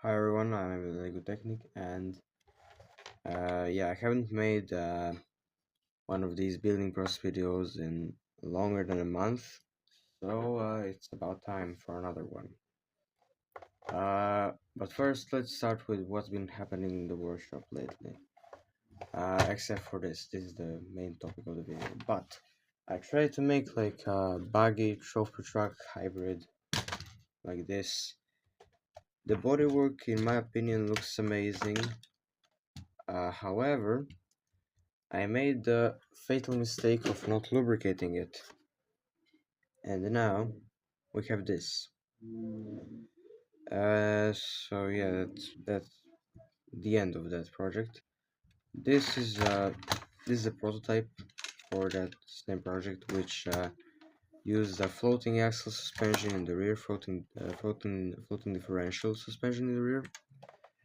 Hi everyone, I'm Lego Technic, and yeah, I haven't made one of these building process videos in longer than a month, so it's about time for another one. But first, let's start with what's been happening in the workshop lately. Except for this is the main topic of the video. But I tried to make like a buggy trophy truck hybrid like this. The bodywork, in my opinion, looks amazing. However, I made the fatal mistake of not lubricating it, and now we have this. So yeah, that's the end of that project. This is a prototype for that same project, which used a floating axle suspension in the rear, floating differential suspension in the rear.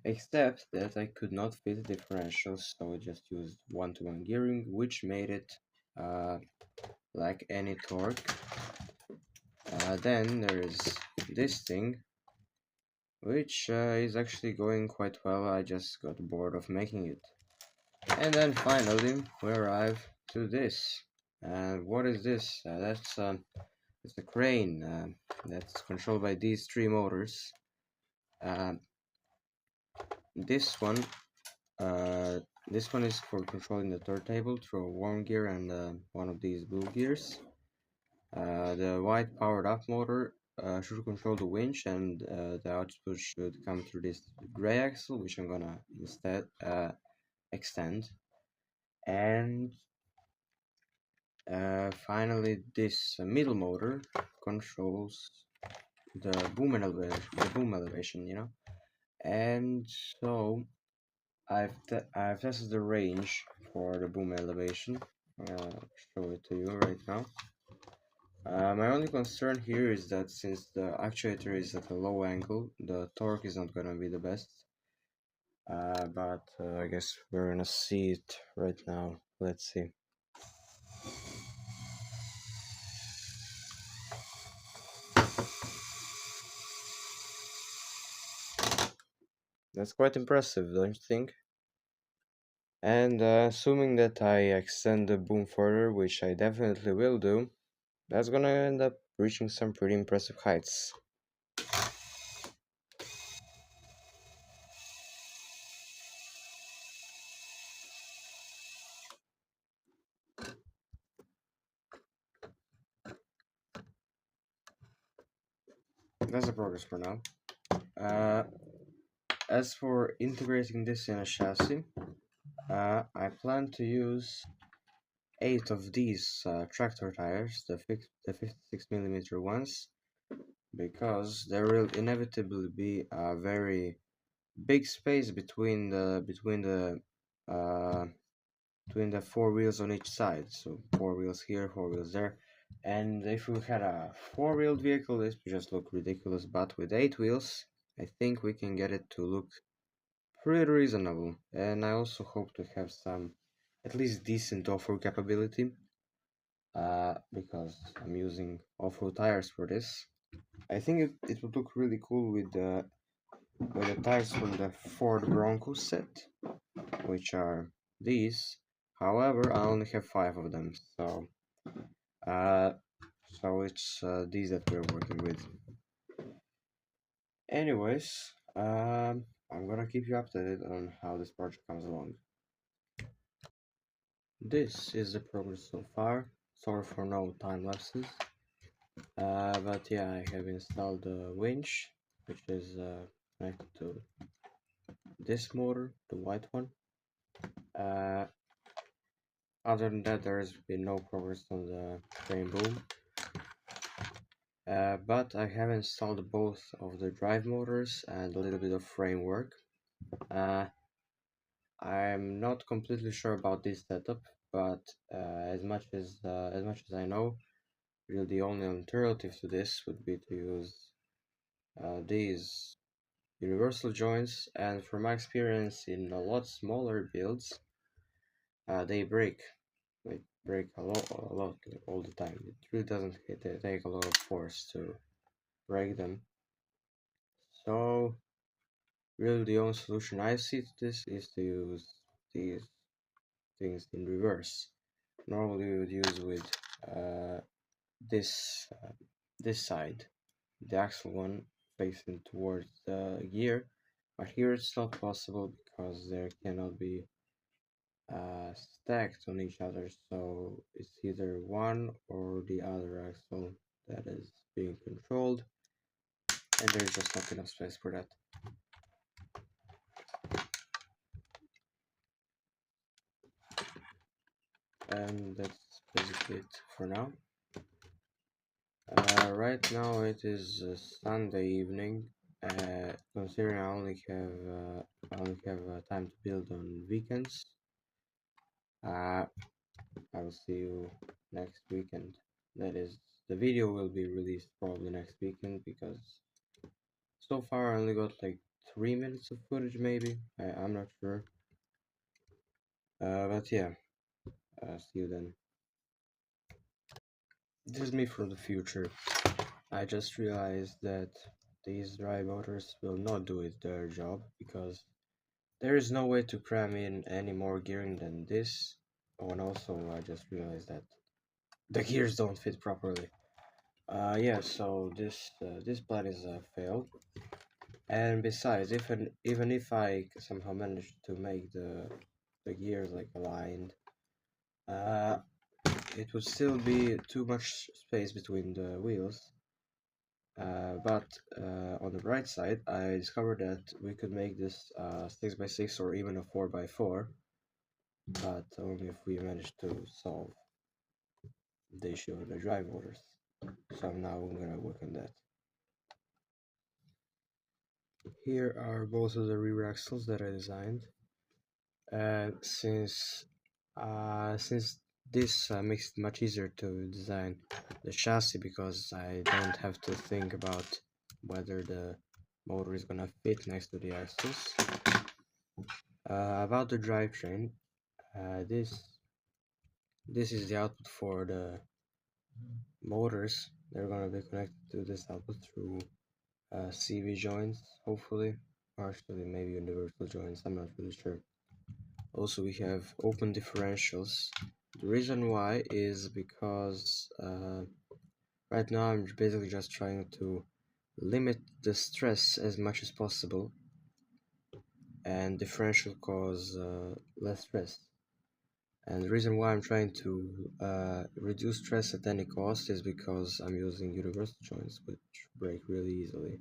Except that I could not fit the differentials, so I just used one-to-one gearing, which made it like any torque. Then there is this thing, which is actually going quite well. I just got bored of making it. And then finally we arrive to this. What is this? It's a crane that's controlled by these three motors. Uh, this one, uh, this one is for controlling the turntable through a warm gear and one of these blue gears. The white powered up motor should control the winch, and the output should come through this gray axle, which I'm gonna instead extend. And finally, this middle motor controls the boom elevation, And so I've tested the range for the boom elevation. I'll show it to you right now. My only concern here is that since the actuator is at a low angle, the torque is not gonna be the best. But I guess we're gonna see it right now. Let's see. That's quite impressive, don't you think? And assuming that I extend the boom further, which I definitely will do, that's gonna end up reaching some pretty impressive heights. That's the progress for now. Uh, as for integrating this in a chassis, I plan to use 8 of these tractor tires, the 56mm ones, because there will inevitably be a very big space uh, between the four wheels on each side. So 4 wheels here, 4 wheels there. And if we had a 4-wheeled vehicle, this would just look ridiculous. But with 8 wheels, I think we can get it to look pretty reasonable. And I also hope to have some at least decent off-road capability, because I'm using off-road tires for this. I think it would look really cool with the tires from the Ford Bronco set, which are these. However, I only have 5 of them, so uh, it's these that we're working with. Anyways, I'm gonna keep you updated on how this project comes along. This is the progress so far. Sorry for no time lapses. But yeah, I have installed the winch, which is connected to this motor, the white one. Uh, Other than that, there has been no progress on the frame boom. But I have installed both of the drive motors and a little bit of framework. I'm not completely sure about this setup, but as much as I know, really the only alternative to this would be to use these universal joints, and from my experience in a lot smaller builds, they break. They break a lot, like, all the time. It really doesn't take a lot of force to break them. So Really, the only solution I see to this is to use these things in reverse. Normally, we would use with uh, this this side, the axle one facing towards the gear, but here it's not possible because there cannot be stacked on each other, so it's either one or the other axle that is being controlled, and there's just not enough space for that. And that's basically it for now. Right now it is Sunday evening. Considering I only have time to build on weekends. I will see you next weekend. That is, the video will be released probably next weekend because so far I only got like 3 minutes of footage, maybe. I'm not sure. But yeah, see you then. This is me from the future. I just realized that these drive motors will not do it their job because there is no way to cram in any more gearing than this. Oh, and also I just realized that the gears don't fit properly. Yeah, so this plan is a fail. And besides, even if I somehow manage to make the gears like aligned, uh, it would still be too much space between the wheels. But on the right side, I discovered that we could make this 6x6 or even a 4x4, but only if we manage to solve the issue of the drive motors. So now I'm gonna work on that. Here are both of the rear axles that I designed. Since this makes it much easier to design the chassis because I don't have to think about whether the motor is gonna fit next to the axles. About the drivetrain, this is the output for the motors. They're gonna be connected to this output through CV joints, hopefully, partially maybe universal joints. I'm not really sure. Also, we have open differentials. The reason why is because right now I'm basically just trying to limit the stress as much as possible, and differential cause less stress. And the reason why I'm trying to reduce stress at any cost is because I'm using universal joints, which break really easily.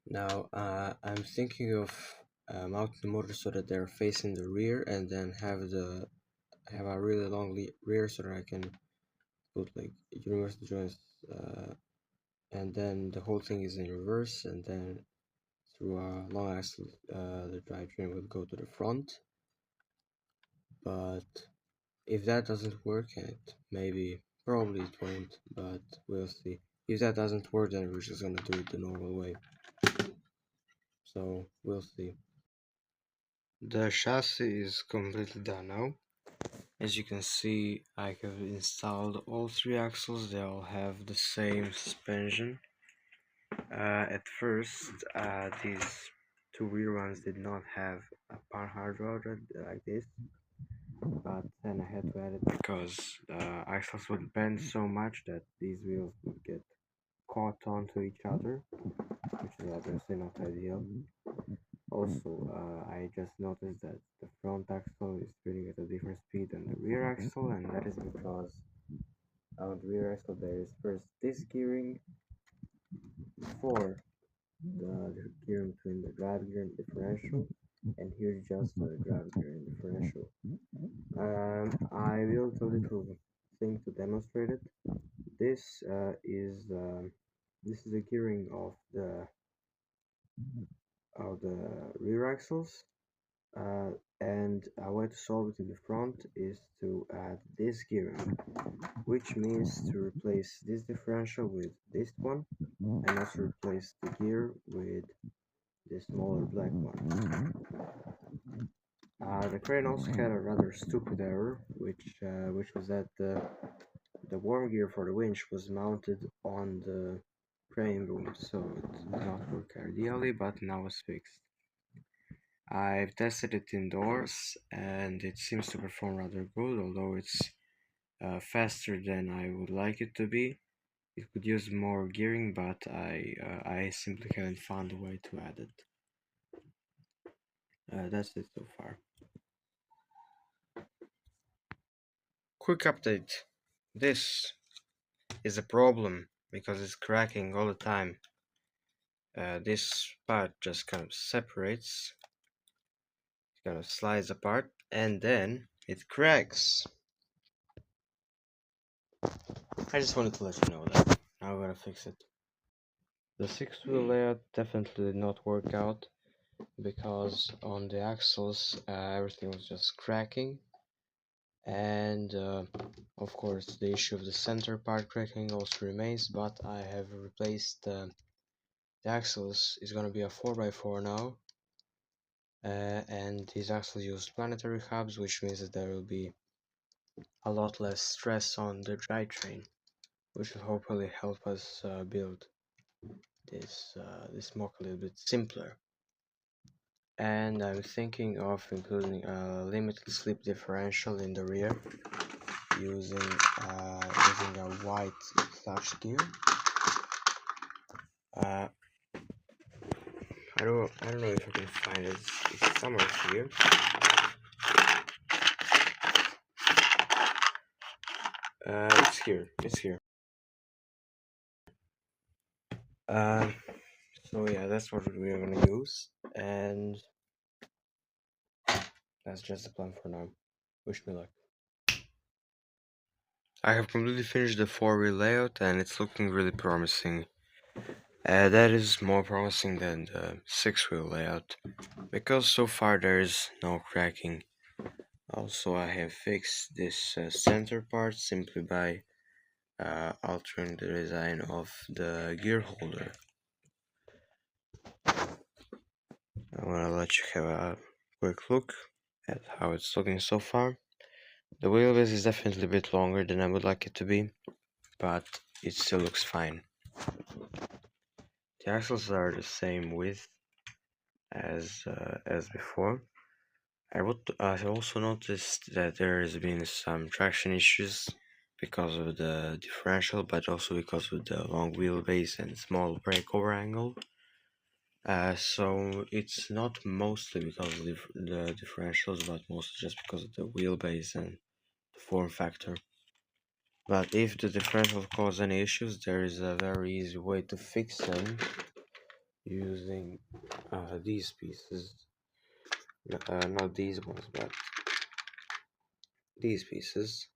Now, I'm thinking of mounting the motor so that they're facing the rear, and then have a really long rear so that I can put like universal joints, and then the whole thing is in reverse, and then through a long axle, the drivetrain will go to the front. But if that doesn't work, and probably it won't, but we'll see. If that doesn't work, then we're just gonna do it the normal way. So we'll see. The chassis is completely done now. As you can see, I have installed all three axles. They all have the same suspension. At first, these two rear ones did not have a hard rod like this, but then I had to add it because the axles would bend so much that these wheels would get caught onto each other, which is obviously not ideal. Also, I just noticed that the front axle is spinning at a different speed than the rear axle, and that is because on the rear axle there is first this gearing before the gearing between the drive gear and differential, and here's just the drive gear and differential. I built a little thing to demonstrate it. This this is the gearing of the rear axles, and a way to solve it in the front is to add this gearing, which means to replace this differential with this one, and also replace the gear with the smaller black one. The crane also had a rather stupid error, which was that the worm gear for the winch was mounted on crane boom, so it did not work ideally, but now it's fixed. I've tested it indoors and it seems to perform rather good, although it's faster than I would like it to be. It could use more gearing, but I simply haven't found a way to add it. That's it so far. Quick update. This is a problem because it's cracking all the time. This part just kind of separates, kind of slides apart, and then it cracks. I just wanted to let you know that. Now we're gonna fix it. The 6-wheel layout definitely did not work out because on the axles everything was just cracking, and of course the issue of the center part cracking also remains, but I have replaced the axles. Is going to be a 4x4 now, and these axles use planetary hubs, which means that there will be a lot less stress on the drivetrain, which will hopefully help us build this mock a little bit simpler. And I'm thinking of including a limited slip differential in the rear using a white clutch gear. I don't know if I can find it. It's somewhere here. It's here. It's here. So yeah, that's what we are gonna use, and that's just the plan for now. Wish me luck. I have completely finished the 4-wheel layout, and it's looking really promising. That is more promising than the 6-wheel layout, because so far there is no cracking. Also, I have fixed this center part simply by altering the design of the gear holder. I want to let you have a quick look at how it's looking so far. The wheelbase is definitely a bit longer than I would like it to be, but it still looks fine. The axles are the same width as before. I also noticed that there has been some traction issues because of the differential, but also because of the long wheelbase and small breakover angle. So it's not mostly because of the differentials, but mostly just because of the wheelbase and the form factor. But if the differential cause any issues, there is a very easy way to fix them using these pieces. Not these ones, but these pieces,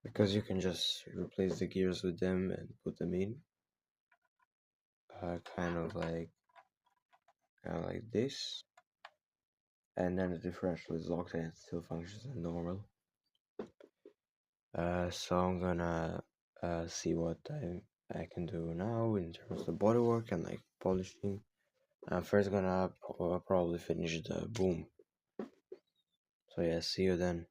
because you can just replace the gears with them and put them in, kind of like this, and then the differential is locked and it still functions as normal. So I'm gonna see what I can do now in terms of bodywork and like polishing. I'm first gonna probably finish the boom. So yeah, see you then.